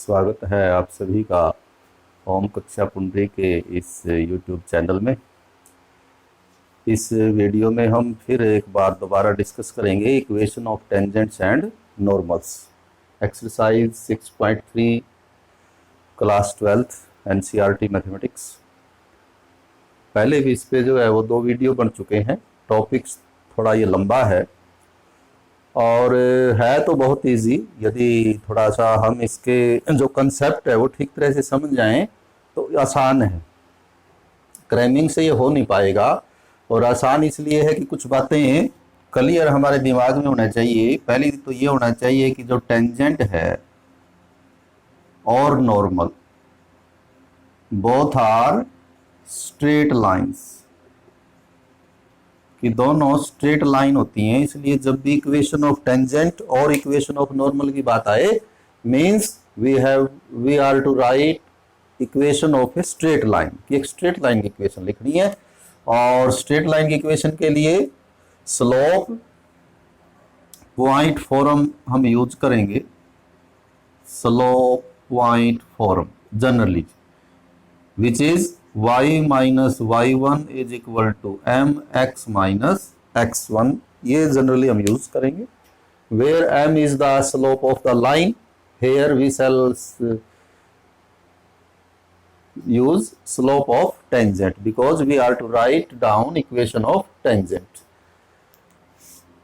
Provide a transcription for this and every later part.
स्वागत है आप सभी का ओम कक्षा पुंडरी के इस YouTube चैनल में। इस वीडियो में हम फिर एक बार दोबारा डिस्कस करेंगे equation of tangents and normals, exercise 6.3 class 12 NCERT mathematics. पहले भी इस पे जो है वो 2 वीडियो बन चुके हैं। टॉपिक्स थोड़ा ये लंबा है और है तो बहुत इजी। यदि थोड़ा सा हम इसके जो कंसेप्ट है वो ठीक तरह से समझ जाएं तो आसान है। क्रैमिंग से ये हो नहीं पाएगा। और आसान इसलिए है कि कुछ बातें क्लियर हमारे दिमाग में होना चाहिए। पहली तो ये होना चाहिए कि जो टेंजेंट है और normal both are straight lines, कि दोनों स्ट्रेट लाइन होती हैं। इसलिए जब भी इक्वेशन ऑफ टेंजेंट और इक्वेशन ऑफ नॉर्मल की बात आए, means we are to write equation of a straight line, कि एक स्ट्रेट लाइन की इक्वेशन लिखनी है। और स्ट्रेट लाइन की इक्वेशन के लिए स्लोप पॉइंट फॉर्म हम यूज करेंगे। Slope point form generally which is y minus y1 is equal to m x minus x1, ये जनरली हम यूज करेंगे। Where m is the slope of the line, here we shall use slope of tangent because we are to write down equation of tangent।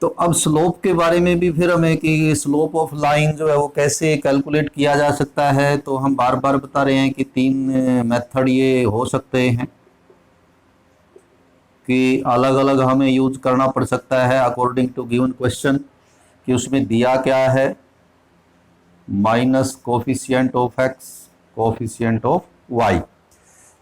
तो अब slope के बारे में भी फिर हमें कि स्लोप ऑफ लाइन जो है वो कैसे कैलकुलेट किया जा सकता है, तो हम बार बार बता रहे हैं कि 3 मेथड ये हो सकते हैं कि अलग अलग हमें यूज करना पड़ सकता है अकॉर्डिंग टू गिवन क्वेश्चन, कि उसमें दिया क्या है, minus coefficient of X coefficient of Y,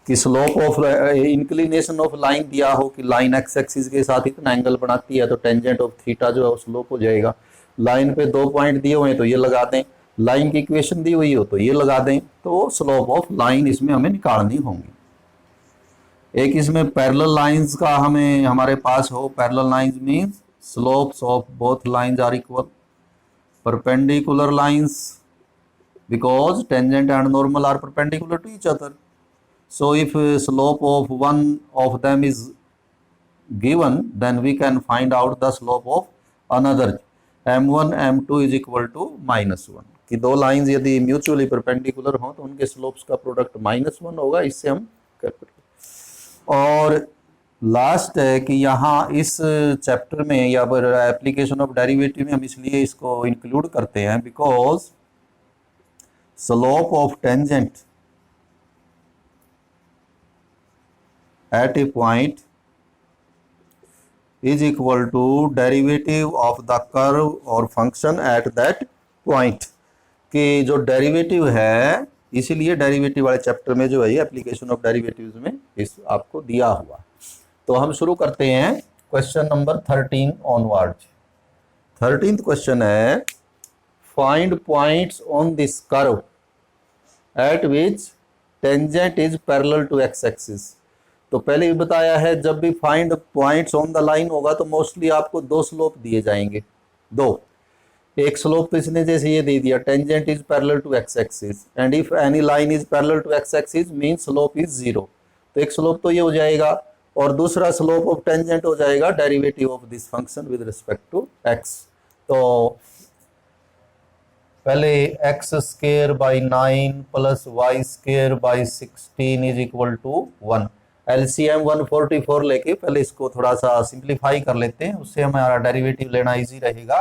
कि slope of inclination of line दिया हो कि लाइन एक्स एक्सिस के साथ इतना एंगल बनाती है तो टेंजेंट ऑफ थीटा जो है वो स्लोप हो जाएगा। लाइन पे 2 पॉइंट दिए हुए हैं तो ये लगा दें, लाइन की इक्वेशन दी हुई हो तो ये लगा दें, तो स्लोप ऑफ लाइन इसमें हमें निकालनी होंगी। एक इसमें पैरेलल लाइंस का हमें हमारे पास हो, parallel lines means slopes of both lines are equal, perpendicular lines because tangent and normal are perpendicular to each other. So if slope of one of them is given, then we can find out the slope of another, m1 m2 is equal to -1, कि 2 lines यदि mutually perpendicular हो तो उनके slopes का product -1 होगा। इससे हम कर। और लास्ट है कि यहाँ इस चैप्टर में या फिर एप्लीकेशन ऑफ डेरिवेटिव में हम इसलिए इसको इंक्लूड करते हैं because slope of tangent at a point is equal to derivative of the curve or function at that point, कि जो डेरिवेटिव है, इसीलिए डेरिवेटिव वाले चैप्टर में जो है एप्लीकेशन ऑफ डेरिवेटिव्स में इस आपको दिया हुआ। तो हम शुरू करते हैं question number 13 onward. 13th question है, find points on this curve at which tangent is parallel to x axis. तो पहले भी बताया है जब भी find points on the line होगा तो मोस्टली आपको 2 स्लोप दिए जाएंगे। 2, एक स्लोप तो इसने जैसे ये दे दिया, tangent is parallel to x axis and if any line is parallel to x axis mean slope is 0। तो एक स्लोप तो ये हो जाएगा और दूसरा स्लोप ऑफ टेंजेंट हो जाएगा derivative of this function with respect to x. तो पहले x square by 9 plus y square by 16 is equal to 1। LCM 144 लेके पहले इसको थोड़ा सा सिंप्लीफाई कर लेते हैं, उससे हमारा डेरिवेटिव लेना इजी रहेगा।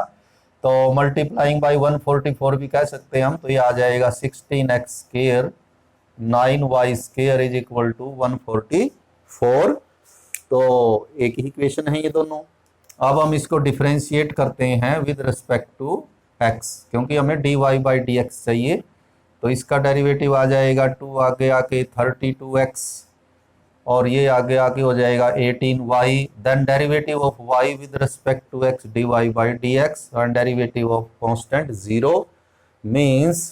तो मल्टीप्लाइंग बाई 144 भी कह सकते हैं हम, तो ये आ जाएगा 16x square 9y square is equal to 144। तो एक ही इक्वेशन है ये दोनों। अब हम इसको डिफरेंशिएट करते हैं विद रिस्पेक्ट टू x, क्योंकि हमें dy बाई डी एक्स चाहिए। तो इसका डेरिवेटिव आ जाएगा 2 आगे आके 32x और ये आगे आके हो जाएगा 18y। Then derivative of y with respect to x dy by d x and derivative of constant 0 means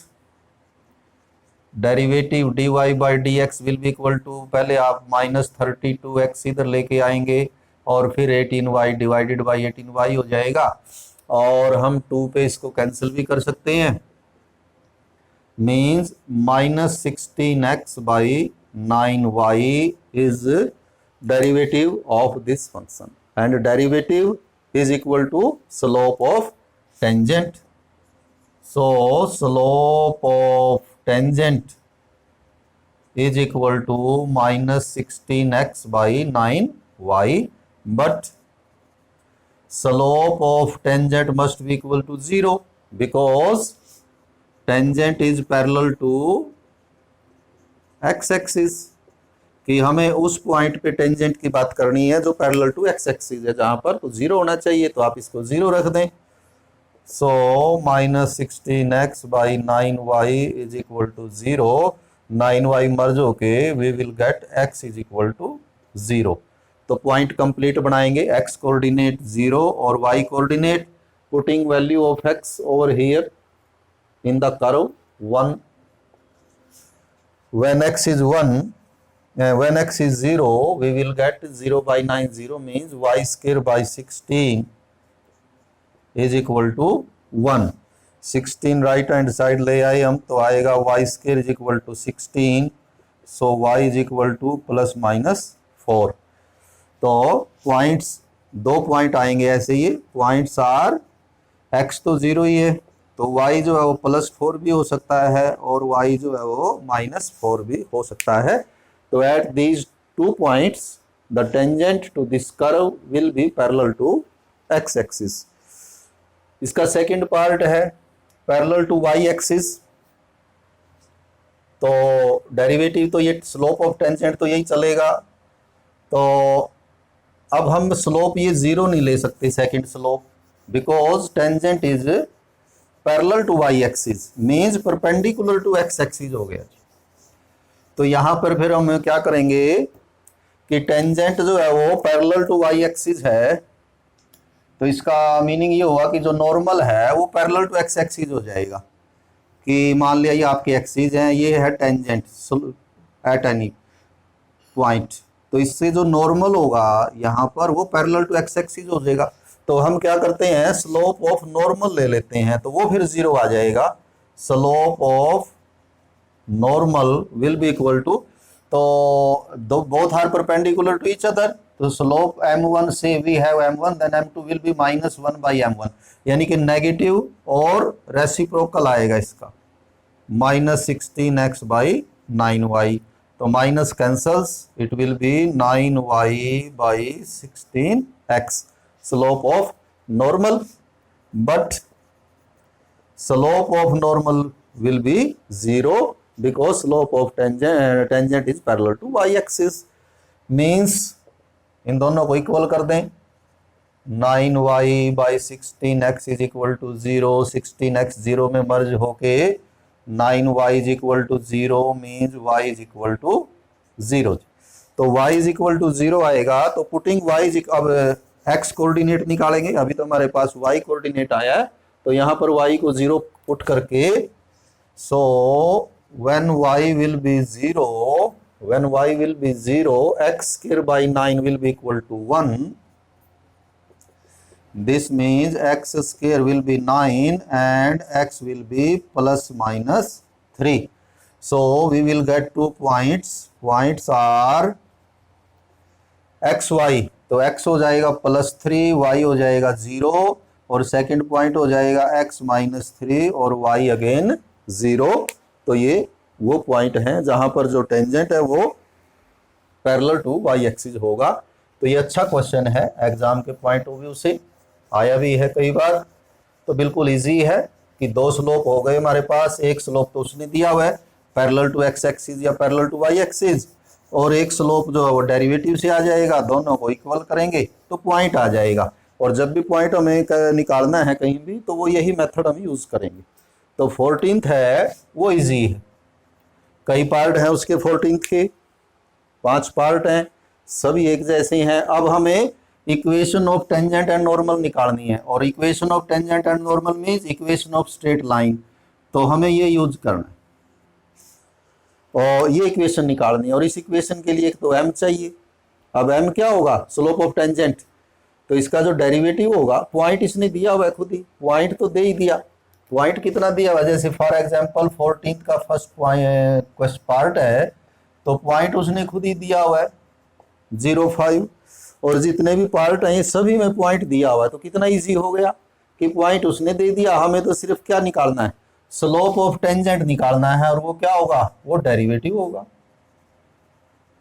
derivative dy by d x will be equal to, पहले आप -32x इधर लेके आएंगे और फिर 18y डिवाइडेड बाई 18y हो जाएगा। और हम 2 पे इसको कैंसिल भी कर सकते हैं, means minus 16x by 9y is derivative of this function, and derivative is equal to slope of tangent. So slope of tangent is equal to minus 16x by 9y, but slope of tangent must be equal to 0 because tangent is parallel to x axis, कि हमें उस point पे tangent की बात करनी है जो parallel to x axis है, जहां पर तो 0 होना चाहिए, तो आप इसको 0 रख दें. So minus 16x by 9y is equal to 0. 9y merge होके we will get x is equal to 0. तो पॉइंट कंप्लीट बनाएंगे. x कोऑर्डिनेट 0 और y coordinate, putting value of x over here in the curve 1. when x is 1, when x is 0, we will get 0 by 9. 0 means y square by 16 is equal to 1. 16 right hand side ले आए हम तो आएगा y square is equal to 16. so y is equal to plus minus 4. तो points, दो point आएंगे ऐसे. ये पॉइंट्स आर x तो 0 ही है, तो y जो है वो प्लस 4 भी हो सकता है और y जो है वो माइनस 4 भी हो सकता है. तो at these 2 points the tangent to this curve will be parallel to x axis. इसका सेकंड पार्ट है पैरेलल टू y एक्सिस. तो डेरिवेटिव तो ये स्लोप ऑफ टेंजेंट तो यही चलेगा. तो अब हम स्लोप ये 0 नहीं ले सकते second slope, because tangent is parallel to y axis means perpendicular to x axis हो गया. तो यहां पर फिर हम क्या करेंगे कि टेंजेंट जो है वो पैरेलल टू y एक्सिस है, तो इसका मीनिंग ये हुआ कि जो नॉर्मल है वो पैरेलल टू x एक्सिस हो जाएगा. कि मान लिया ये आपके एक्सिस हैं, ये है टेंजेंट एट एनी पॉइंट, तो इससे जो नॉर्मल होगा यहाँ पर वो पैरेलल टू x एक्सिस हो जाएगा. तो हम क्या करते हैं, स्लोप ऑफ नॉर्मल ले लेते हैं, तो वो फिर 0 आ जाएगा. Slope of normal will be equal to, तो दो both are perpendicular to each other, तो स्लोप m1 से we have m1 then m2 will be minus 1 by m1, यानी कि नेगेटिव और रेसिप्रोकल आएगा इसका, माइनस 16x बाई 9y. तो minus cancels, it will B 9y by 16x. slope of normal, but slope of normal will be 0 because slope of tangent is parallel to y axis. means इन दोनों को equal कर दें. 9y by 16x is equal to 0. 16x 0 में मर्ज होके 9y is equal to 0 means y is equal to 0. तो y is equal to 0 आएगा. तो putting y is, अब x कोऑर्डिनेट निकालेंगे. अभी तो हमारे पास y कोऑर्डिनेट आया है, तो यहाँ पर y को 0 पुट करके, so when y will be 0, when y will be 0, x square by 9 will be equal to 1. This means x square will be 9 and x will be plus minus 3. So we will get 2 points. Points are xy, तो x हो जाएगा plus 3, y हो जाएगा 0 और second point हो जाएगा x minus 3 और y again 0. तो ये वो पॉइंट हैं जहां पर जो टेंजेंट है वो पैरेलल टू y एक्सिस होगा. तो ये अच्छा क्वेश्चन है, एग्जाम के पॉइंट ऑफ व्यू से आया भी है कई बार. तो बिल्कुल इजी है कि 2 स्लोप हो गए हमारे पास. एक स्लोप तो उसने दिया हुआ है पैरेलल टू x एक्सिस या पैरेलल टू y एक्सिस, और एक स्लोप जो है वो डेरिवेटिव से आ जाएगा. दोनों को इक्वल करेंगे तो पॉइंट आ जाएगा. और जब भी पॉइंट हमें निकालना है कहीं भी, तो वो यही मेथड हम यूज़ करेंगे. तो 14th है वो इजी है. कई पार्ट हैं उसके 14th के, 5 पार्ट हैं, सभी एक जैसे हैं. अब हमें equation of tangent and normal निकालनी है, और equation of tangent and normal means equation of straight line. तो हमें ये यूज करना है और ये इक्वेशन निकालनी है. और इस इक्वेशन के लिए एक तो m चाहिए. अब m क्या होगा, स्लोप ऑफ टेंजेंट. तो इसका जो डेरिवेटिव होगा, पॉइंट इसने दिया हुआ है खुद ही, पॉइंट तो दे ही दिया, पॉइंट कितना दिया हुआ, जैसे फॉर एग्जांपल 14 का फर्स्ट पॉइंट पार्ट है तो पॉइंट उसने खुद ही दिया हुआ है 0.5, और जितने भी पार्ट हैं सभी में पॉइंट दिया हुआ है। तो कितना इजी हो गया कि पॉइंट उसने दे दिया, हमें तो सिर्फ क्या निकालना है, स्लोप ऑफ टेंजेंट निकालना है, और वो क्या होगा, वो डेरिवेटिव होगा।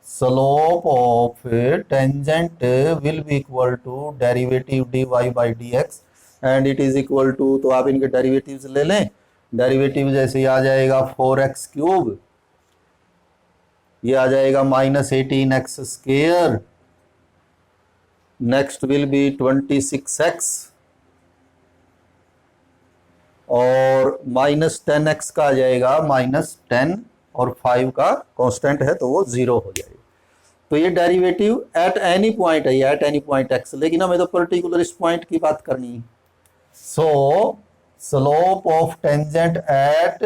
Slope of tangent will be equal to derivative dy by dx and it is equal to, तो आप इनके डेरिवेटिव्स ले लें। डेरिवेटिव जैसे आ जाएगा 4x क्यूब, ये आ जाएगा -18x square, next will be 26x, और -10x का आ जाएगा -10, और 5 का कांस्टेंट है तो वो 0 हो जाएगा। तो ये डेरिवेटिव एट एनी पॉइंट है, एट एनी पॉइंट x, लेकिन हमें तो पर्टिकुलर इस पॉइंट की बात करनी है। So slope of tangent at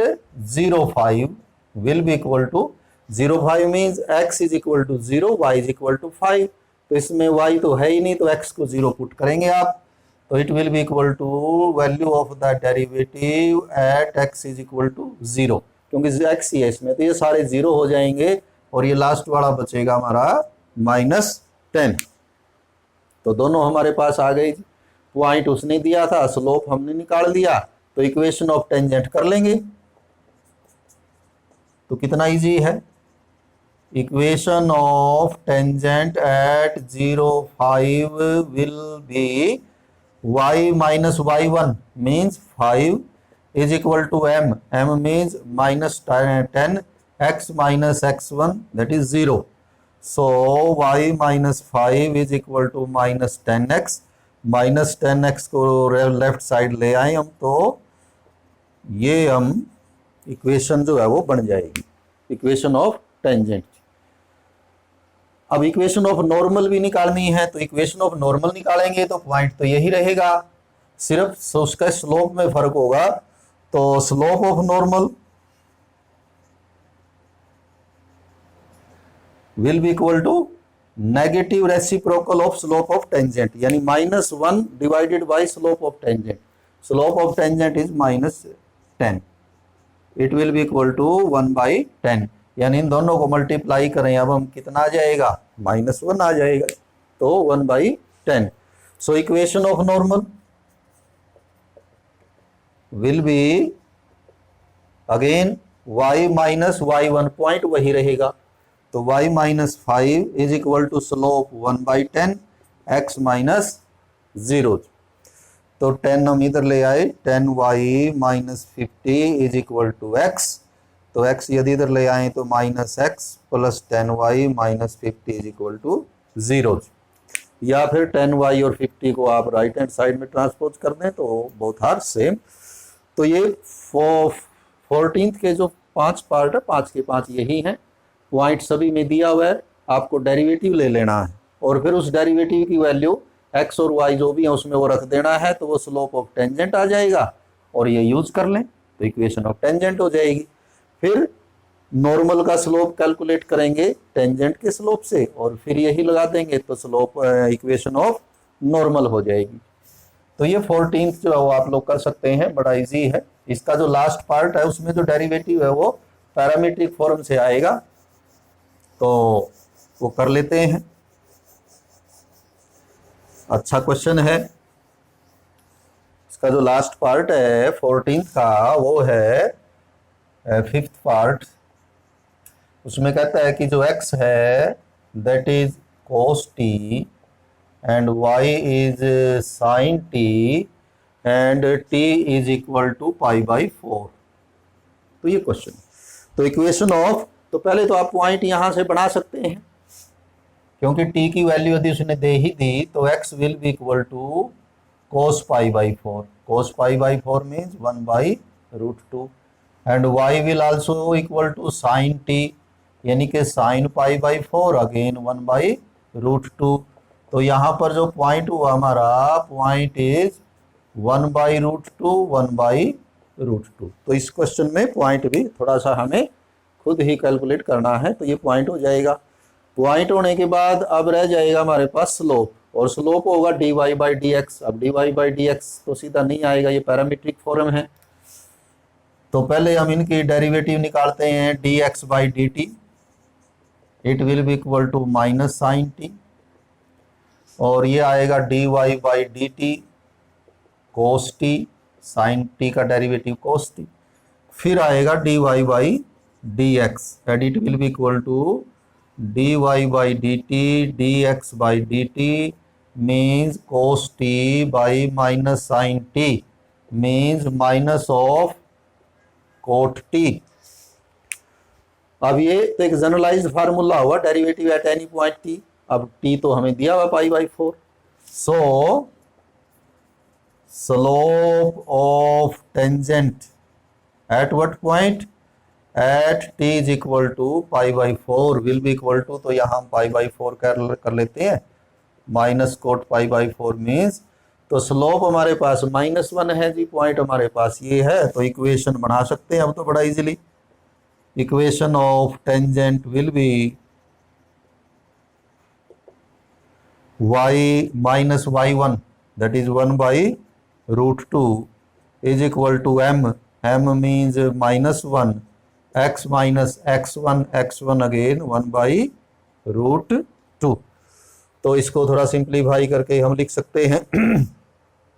0.5 will be equal to 0.5 means x is equal to 0, y is equal to 5। तो इसमें y तो है ही नहीं, तो x को 0 पुट करेंगे आप, तो it will be equal to value of the derivative at x is equal to 0, क्योंकि x ही है इसमें, तो ये सारे 0 हो जाएंगे, और ये लास्ट वाला बचेगा हमारा -10। तो दोनों हमारे पास आ गई, पॉइंट उसने दिया था, स्लोप हमने निकाल लिया, तो इक्वेशन ऑफ टेंजेंट कर लेंगे। तो कितना इजी है, equation of tangent at 0.5 will be y minus y1 means 5 is equal to m, m means -10, x minus x1 that is 0. So y minus 5 is equal to -10x, -10x को left side ले आए हम, तो ये हम equation जो है वो बन जाएगी, इक्वेशन ऑफ टेंजेंट। अब इक्वेशन ऑफ नॉर्मल भी निकालनी है, तो इक्वेशन ऑफ नॉर्मल निकालेंगे तो पॉइंट तो यही रहेगा, सिर्फ उसका स्लोप में फर्क होगा। तो slope of normal will be equal to negative reciprocal of slope of tangent, यानी -1 divided by slope of tangent. Slope of tangent is -10, it will be equal to 1/10, यानी इन दोनों को मल्टीप्लाई करें, अब हम कितना आ जाएगा, -1 आ जाएगा, तो 1/10। So equation of normal will be again y minus y1, point वही रहेगा, तो y minus 5 is equal to slope 1/10 x minus 0। तो 10 हम इधर ले आए, 10y minus 50 is equal to x, तो x यदि इधर ले आए तो -x plus 10y minus 50 is equal to 0, या फिर 10y और 50 को आप राइट हैंड साइड में ट्रांसपोज कर दें तो बोथ आर सेम। तो ये 14th के जो 5 पार्ट है, 5 के 5 यही हैं, पॉइंट सभी में दिया हुआ है, आपको डेरिवेटिव ले लेना है, और फिर उस डेरिवेटिव की वैल्यू x और y जो भी है उसमें वो रख देना है, तो वो स्लोप ऑफ टेंजेंट आ जाएगा, और ये यूज कर लें तो इक्वेशन ऑफ टेंजेंट हो जाएगी। फिर नॉर्मल का स्लोप कैलकुलेट करेंगे टेंजेंट के स्लोप से, और फिर यही लगा देंगे तो स्लोप इक्वेशन ऑफ नॉर्मल हो जाएगी। तो ये 14th जो है आप लोग कर सकते हैं, बड़ा इजी है। इसका जो लास्ट पार्ट है उसमें जो डेरिवेटिव है वो पैरामीट्रिक फॉर्म से आएगा, तो वो कर लेते हैं। अच्छा क्वेश्चन है। इसका जो लास्ट पार्ट है 14th का वो है 5th पार्ट। उसमें कहता है कि जो x है that is cos t and y is sin t and t is equal to π/4। तो ये क्वेश्चन, तो इक्वेशन ऑफ, तो पहले तो आप पॉइंट यहां से बना सकते हैं, क्योंकि t की वैल्यू यदि उसने दे ही दी तो x will be equal to cos π/4, cos π/4 means 1/√2 and y will also equal to sin t, यानी कि sin π/4 अगेन 1/√2। तो यहाँ पर जो पॉइंट हुआ हमारा, पॉइंट इज 1/√2 1/√2। तो इस क्वेश्चन में पॉइंट भी थोड़ा सा हमें खुद ही कैलकुलेट करना है, तो ये पॉइंट हो जाएगा। पॉइंट होने के बाद अब रह जाएगा हमारे पास स्लोप, और स्लोप होगा dy/dx। अब dy/dx तो सीधा नहीं आएगा, ये पैरामीट्रिक फॉर्म है, तो पहले हम इनकी डेरिवेटिव निकालते हैं d x by d t, it will be equal to minus sine t, और ये आएगा d y by d t cos t, sine t का डेरिवेटिव कोस टी, फिर आएगा d y by d x and it will be equal to d y by d t d x by d t means cos t by minus sine t means minus of cot t. अब ये तो एक generalized formula हुआ derivative at any point T. अब T तो हमें दिया हुआ pi by 4, so slope of tangent at what point at T is equal to pi by 4 will be equal to, तो यहाँ हम पाई बाई 4 कर लेते हैं, minus cot pi by 4 means, तो स्लोप हमारे पास -1 है जी, पॉइंट हमारे पास ये है, तो इक्वेशन बना सकते हैं अब तो बड़ा easily. Equation of tangent will be y minus y1 that is 1 by root 2 is equal to m. M means -1, x minus x1, x1 again 1 by root 2। तो इसको थोड़ा सिंप्लीफाई करके हम लिख सकते हैं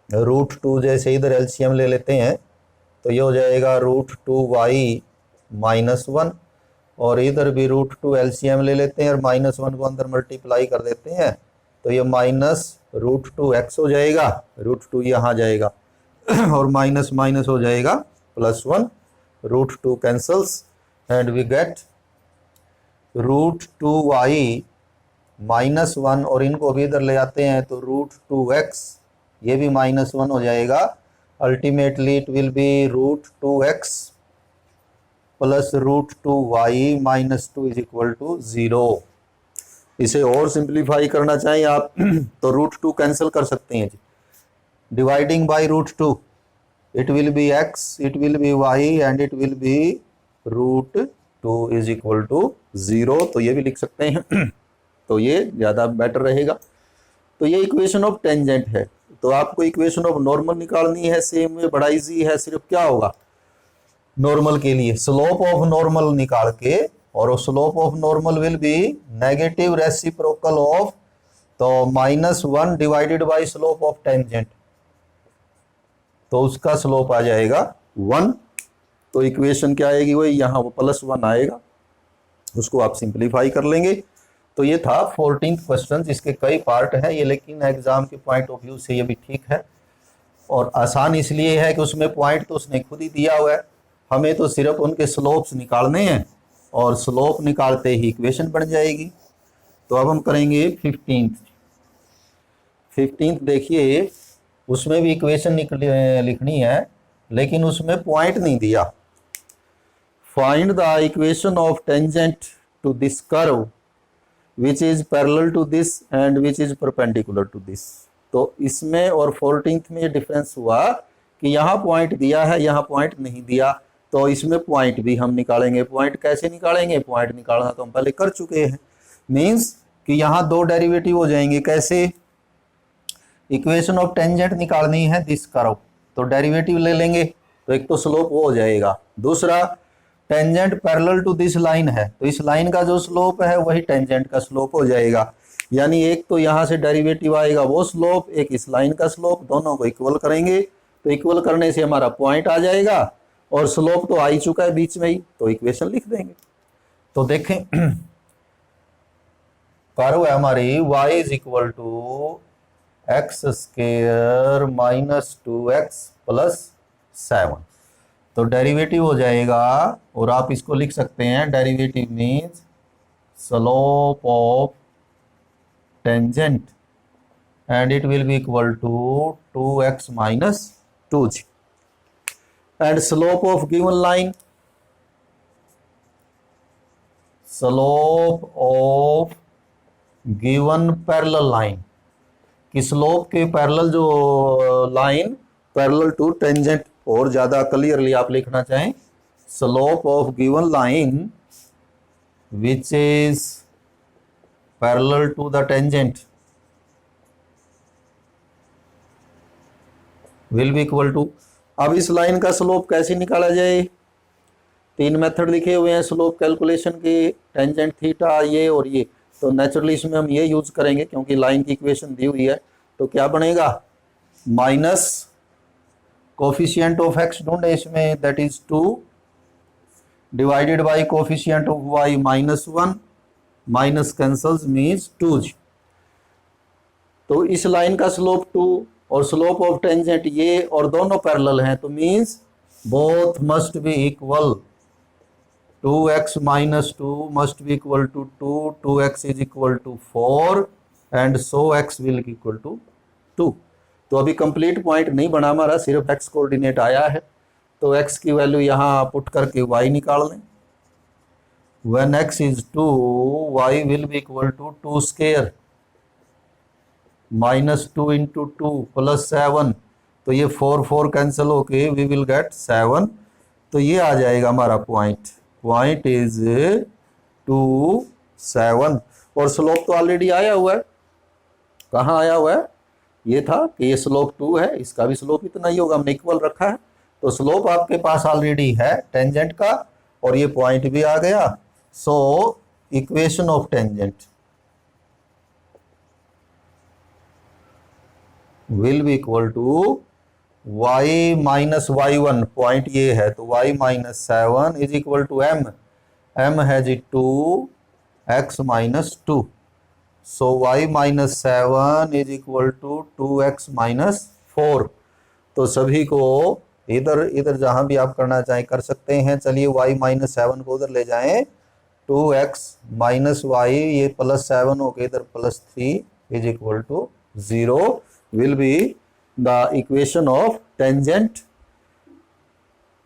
रूट 2, जैसे इधर एलसीएम ले लेते हैं तो ये हो जाएगा रूट 2y -1, और इधर भी रूट 2 एलसीएम ले लेते हैं और -1 को अंदर मल्टीप्लाई कर देते हैं तो ये माइनस रूट 2x हो जाएगा, रूट 2 यहाँ जाएगा और माइनस माइनस हो जाएगा +1, root 2 cancels and we get root 2y -1, और इनको भी इधर ले आते हैं तो रूट 2x ये भी -1 हो जाएगा। Ultimately it will be root 2x plus root 2y -2 is equal to 0। इसे और सिंप्लीफाई करना चाहें आप तो रूट 2 कैंसिल कर सकते हैं जी, dividing by root 2 it will be x, it will be y and it will be root 2 is equal to 0। तो ये भी लिख सकते हैं तो ये ज़्यादा बेटर रहेगा। तो ये इक्वेशन ऑफ टेंजेंट है। तो आपको इक्वेशन ऑफ नॉर्मल निकालनी है, सेम वे, बड़ा इजी है। सिर्फ क्या होगा नॉर्मल के लिए स्लोप ऑफ नॉर्मल निकाल के, और slope of normal will be negative reciprocal of तो -1 divided by slope of tangent, तो उसका स्लोप आ जाएगा 1। तो इक्वेशन क्या आएगी वही यहाँ वो +1 आएगा, उसको आप सिंप्लीफाई कर लेंगे। तो ये था 14th क्वेश्चन, जिसके कई पार्ट हैं ये, लेकिन एग्जाम के पॉइंट ऑफ व्यू से ये भी ठीक है और आसान इसलिए है कि उसमें पॉइंट तो उसने खुद ही दिया हुआ है, हमें तो सिर्फ उनके स्लोप्स निकालने हैं और स्लोप निकालते ही इक्वेशन बन जाएगी। तो अब हम करेंगे 15th देखिए, उसमें भी इक्वेशन लिखनी है लेकिन उसमें पॉइंट नहीं दिया। Find the equation of tangent to this curve which is parallel to this and which is perpendicular to this. तो इसमें और 14th में ये डिफरेंस हुआ कि यहाँ पॉइंट दिया है, यहाँ पॉइंट नहीं दिया, तो इसमें पॉइंट भी हम निकालेंगे। पॉइंट कैसे निकालेंगे? पॉइंट निकालना तो हम पहले कर चुके हैं, मीन्स कि यहाँ 2 डेरिवेटिव हो जाएंगे। कैसे? इक्वेशन ऑफ टेंजेंट निकालनी है दिस कर्व, तो डेरिवेटिव ले लेंगे, तो एक तो स्लोप वो हो जाएगा, दूसरा tangent parallel to this line है, तो इस लाइन का जो स्लोप है वही टेंजेंट का स्लोप हो जाएगा। यानी एक तो यहाँ से डेरिवेटिव आएगा वो स्लोप, एक इस लाइन का स्लोप, दोनों को इक्वल करेंगे, तो इक्वल करने से हमारा पॉइंट आ जाएगा और स्लोप तो आ ही चुका है बीच में ही, तो इक्वेशन लिख देंगे। तो देखें कर्व है हमारी y is equal to x² - 2x + 7, तो डेरिवेटिव हो जाएगा, और आप इसको लिख सकते हैं derivative means slope of tangent and it will be equal to 2x - 2g, and slope of given line, slope of given parallel line, कि स्लोप के पैरेलल जो लाइन पैरेलल टू टेंजेंट, और ज़्यादा क्लियरली आप लिखना चाहें slope of given line which is parallel to the tangent will be equal to. अब इस लाइन का स्लोप कैसे निकाला जाए? तीन मेथड लिखे हुए हैं स्लोप कैलकुलेशन के, टेंजेंट थीटा ये और ये। तो नेचुरली इसमें हम ये यूज करेंगे क्योंकि लाइन की इक्वेशन दी हुई है। तो क्या बनेगा, माइनस कोफिशिएंट ऑफ एक्स ढूंढे इसमें, that is 2 divided by coefficient of Y -1, minus cancels means 2। तो इस लाइन का स्लोप 2 और स्लोप ऑफ टेंजेंट ये, और दोनों पैरेलल हैं, तो means both must be equal. 2x minus 2 must be equal to 2, 2x is equal to 4 and so x will be equal to 2। तो अभी कंप्लीट पॉइंट नहीं बना हमारा, सिर्फ x कोऑर्डिनेट आया है। तो x की वैल्यू यहाँ पुट करके y निकाल लें। When x is 2, y will be equal to 2 square minus 2 into 2 plus 7। तो ये 4 कैंसिल होके we will get 7। तो ये आ जाएगा हमारा पॉइंट इज 2, 7। और स्लोप तो ऑलरेडी आया हुआ है। कहाँ आया हुआ है, ये था कि ये स्लोप 2 है, इसका भी स्लोप इतना ही होगा, हमने इक्वल रखा है। तो स्लोप आपके पास ऑलरेडी है टेंजेंट का, और ये पॉइंट भी आ गया। So equation of tangent will be equal to y minus y1, point ये है, तो y minus 7 is equal to m है जी 2x minus 2। So y minus 7 is equal to 2x minus 4। तो सभी को इधर जहां भी आप करना चाहें कर सकते हैं। चलिए y माइनस 7 को उधर ले जाएं, 2x माइनस y, ये प्लस 7 हो गए इधर plus 3 is equal to 0 will be the equation of tangent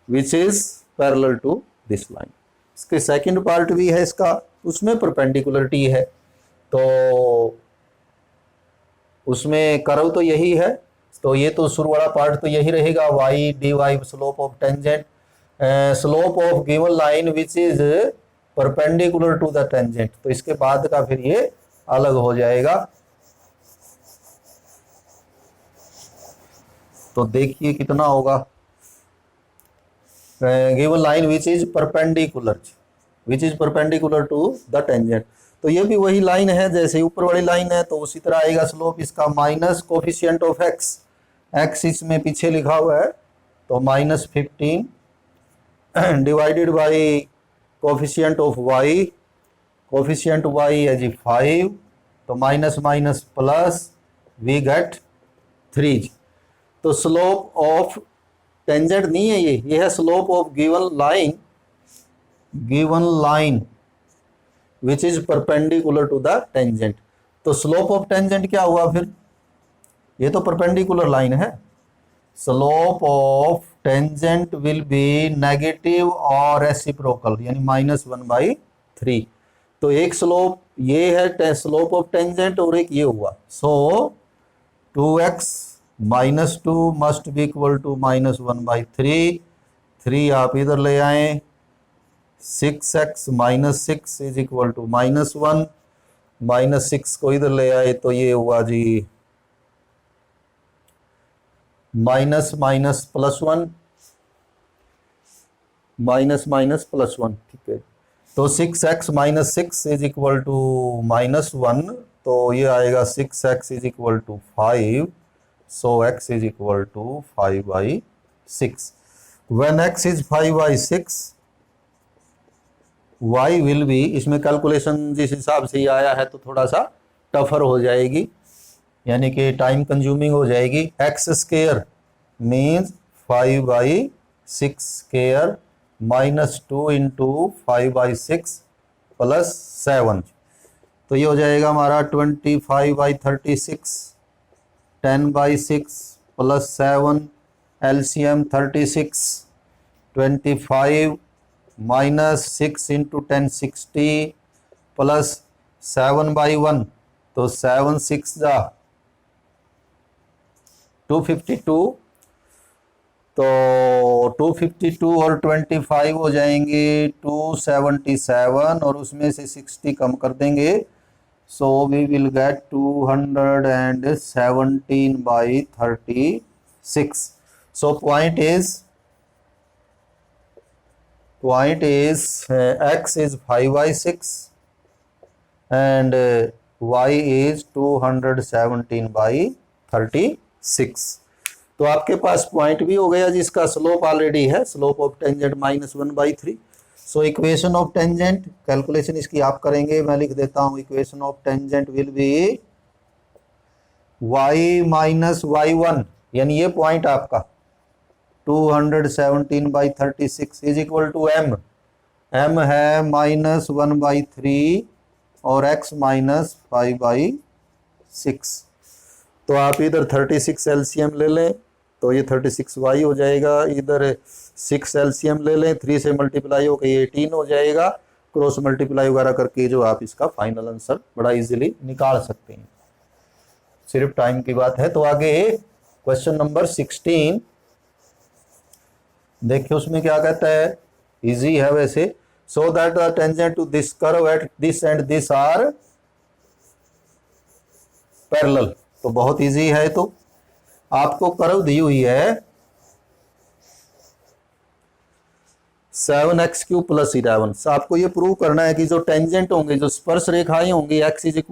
which is parallel to this line। इसके सेकंड पार्ट भी है इसका, उसमें परपेंडिकुलरिटी है। तो उसमें कर्व तो यही है, तो ये तो शुरू वाला पार्ट तो यही रहेगा, y dy slope of tangent, slope of given line which is perpendicular to the tangent. तो इसके बाद का फिर ये अलग हो जाएगा। तो देखिए कितना होगा, given line which is perpendicular to the tangent. तो ये भी वही लाइन है जैसे ऊपर वाली लाइन है, तो उसी तरह आएगा स्लोप इसका, माइनस कोफिशिएंट ऑफ x इसमें पीछे लिखा हुआ है, तो -15 divided by coefficient of y, coefficient y है जी 5, तो minus minus plus we get 3। तो स्लोप ऑफ टेंजेंट नहीं है ये है slope of given line which is perpendicular to the tangent. तो स्लोप ऑफ टेंजेंट क्या हुआ फिर, ये तो परपेंडिकुलर लाइन है। Slope of tangent will be negative और रेसिप्रोकल, यानी -1/3। तो एक स्लोप ये है स्लोप ऑफ टेंजेंट और एक ये हुआ। So 2x minus 2 must be equal to -1/3। 3 आप इधर ले आए, 6x minus 6 is equal to -1, -6 को इधर ले आए तो ये हुआ जी minus minus plus 1, minus minus plus 1, ठीक है। तो 6x minus 6 is equal to -1, तो ये आएगा 6x is equal to 5। So x is equal to 5/6। When x is 5/6, y will be, इसमें कैलकुलेशन जिस हिसाब से ये आया है तो थोड़ा सा टफर हो जाएगी, यानी कि टाइम कंज्यूमिंग हो जाएगी। x square means 5/6 square -2 into 5/6 plus 7, तो ये हो जाएगा हमारा 25/36, 10/6 plus 7, LCM 36, 25 minus 6 into 10 60 plus 7/1, तो 7 6 जा 252, तो 252 और 25 हो जाएंगे 277, और उसमें से 60 कम कर देंगे, so we will get 217/36। so point is point is x is 5/6 and y is 217/36। तो आपके पास पॉइंट भी हो गया जिसका स्लोप ऑलरेडी है, slope of tangent -1/3। So equation of tangent, calculation इसकी आप करेंगे, मैं लिख देता हूं, equation of tangent will be y minus y1, यानी ये पॉइंट आपका 217/36 इज इक्वल टू m है -1/3 और x -5/6। तो आप इधर 36 एलसीएम ले लें तो ये 36y हो जाएगा, इधर 6 एलसीएम ले लें, 3 से मल्टीप्लाई होकर 18 हो जाएगा, क्रॉस मल्टीप्लाई वगैरह करके जो आप इसका फाइनल आंसर बड़ा इजीली निकाल सकते हैं, सिर्फ टाइम की बात है। तो आगे क्वेश्चन नंबर 16 देखिए, उसमें क्या कहता है, इजी है वैसे। So that the tangent to this curve at this and this are parallel. तो बहुत इजी है। तो आपको कर्व दी हुई है 7x³ + 11। आपको ये प्रूव करना है कि जो टेंजेंट होंगे, जो स्पर्श रेखाएं होंगी x =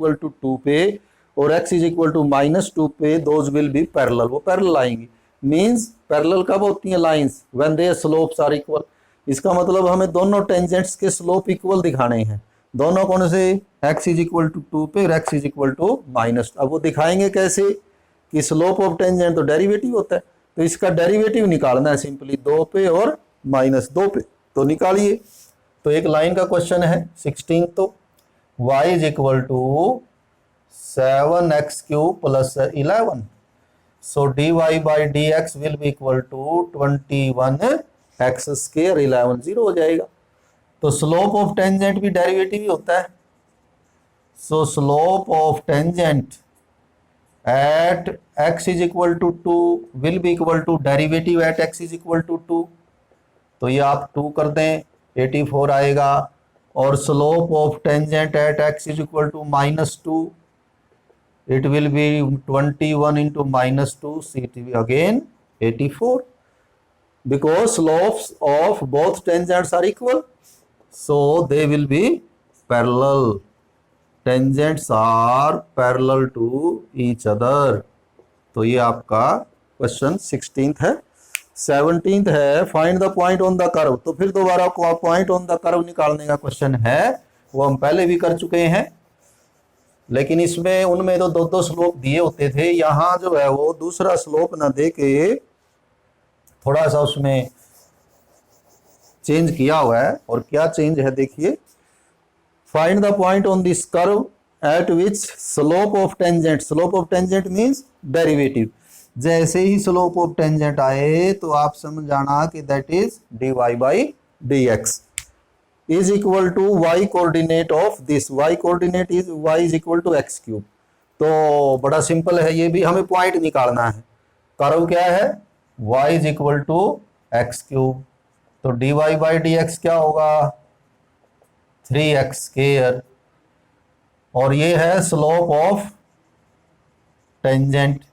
2 पे और x = -2 पे, दोज विल बी पैरेलल, वो पैरेलल आएंगी। मींस पैरेलल कब होती हैं lines? When their slopes are equal. इसका मतलब हमें दोनों टेंजेंट्स के स्लोप इक्वल दिखाने हैं। दोनों कौन से? x = 2 पे और x = अब वो दिखाएंगे कैसे कि स्लोप ऑफ टेंजेंट तो डेरिवेटिव होता है, तो इसका डेरिवेटिव निकालना है सिंपली 2 पे और -2 पे। तो निकालिए। तो एक लाइन का क्वेश्चन है 16। तो y = 7x³ + 11। So dy/dx will be equal to 21x², 11 0 हो जाएगा। तो स्लोप ऑफ टेंजेंट भी डेरिवेटिव ही होता है। So slope of tangent at x = 2 will be equal to derivative at x = 2। तो ये आप 2 कर दें, 84 आएगा। और slope of tangent at x = -2, it will be 21 × -2, so it will be again 84, because slopes of both tangents are equal, so they will be parallel. Tangents are parallel to each other. तो ये आपका question 16th है। 17th है find the point on the curve. तो फिर दोबारा point on the curve निकालने का क्वेश्चन है, वो हम पहले भी कर चुके हैं, लेकिन इसमें उनमें तो 2 स्लोप दिए होते थे। यहाँ जो है वो दूसरा स्लोप ना दे के थोड़ा सा उसमें चेंज किया हुआ है। और क्या चेंज है देखिए, find the point on this curve at which slope of tangent, slope of tangent means derivative. जैसे ही स्लोप ऑफ टेंजेंट आए तो आप समझ जाना कि that is dy/dx is equal to y coordinate of this, y coordinate is y is equal to x³। तो बड़ा simple है, ये भी हमें पॉइंट निकालना है। कर्व क्या है? y is equal to x³। तो dy/dx क्या होगा? 3x²। और ये है slope of tangent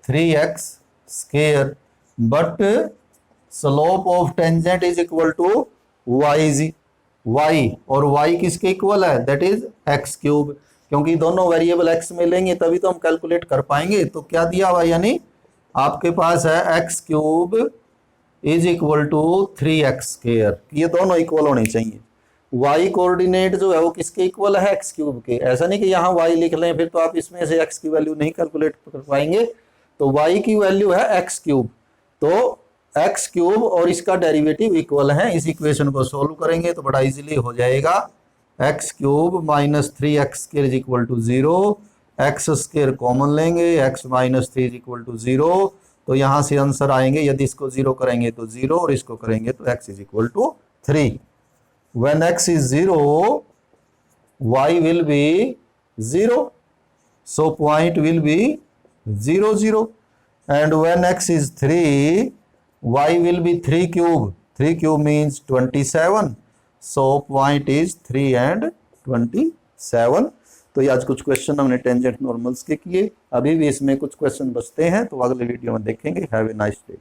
3x², but slope of tangent is equal to y, और y किसके इक्वल है? That is x³। क्योंकि दोनों वेरिएबल x में लेंगे तभी तो हम कैलकुलेट कर पाएंगे। तो क्या दिया हुआ, यानी आपके पास है x³ is equal to 3x²। ये दोनों इक्वल होने चाहिए। y कोऑर्डिनेट जो है वो किसके इक्वल है? x³ के। ऐसा नहीं कि यहाँ y लिख लें, फिर तो आप इसमें से x की वैल्यू नहीं कैलकुलेट कर पाएंगे। तो y की वैल्यू है x³। तो x³ और इसका डेरिवेटिव इक्वल है। इस इक्वेशन को सोल्व करेंगे तो बड़ा इजीली हो जाएगा। x³ - 3x² is equal to 0, x² common लेंगे, x - 3 इज इक्वल टू 0। तो यहाँ से आंसर आएंगे, यदि इसको 0 करेंगे तो 0 और इसको करेंगे तो x is equal to 3। When x is 0, y will be 0, so point will be 0 0, and when x is 3, y will be 3³ 3³ means 27, so point is 3 and 27। तो ये आज कुछ क्वेश्चन हमने टेंजेंट नॉर्मल्स के किए। अभी भी इसमें कुछ क्वेश्चन बचते हैं, तो अगले वीडियो में देखेंगे। Have a nice day.